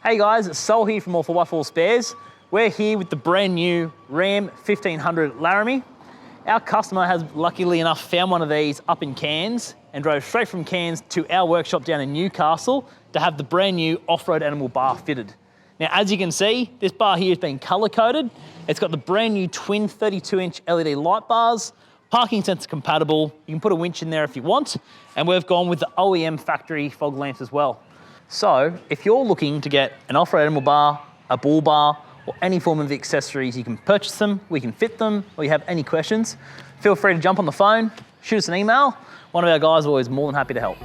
Hey guys, it's Sol here from All4x4 Spares. We're here with the brand new Ram 1500 Laramie. Our customer has luckily enough found one of these up in Cairns and drove straight from Cairns to our workshop down in Newcastle to have the brand new Offroad Animal bar fitted. Now, as you can see, this bar here has been color coded. It's got the brand new twin 32-inch LED light bars, parking sensor compatible. You can put a winch in there if you want. And we've gone with the OEM factory fog lamps as well. So if you're looking to get an off-road animal bar, a bull bar, or any form of accessories, you can purchase them, we can fit them, or you have any questions, feel free to jump on the phone, shoot us an email. One of our guys is always more than happy to help.